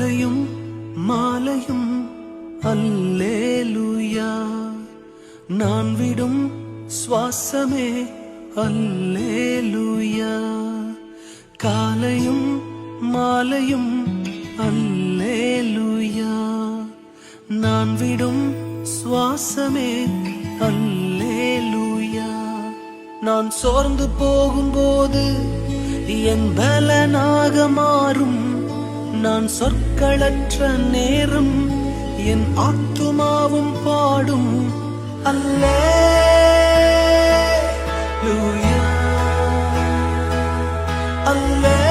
காலையும் மாலையும் அல்லேலூயா, நான் விடும் சுவாசமே அல்லேலூயா. காலையும் மாலையும் அல்லேலூயா, நான் விடும் சுவாசமே அல்லேலூயா. நான் சோர்ந்து போகும்போது என் பலனாக மாறும், நான் சொற்களற்ற நேரம் என் ஆத்துமாவும் பாடும் அல்லேலூயா, அல்லேலூயா.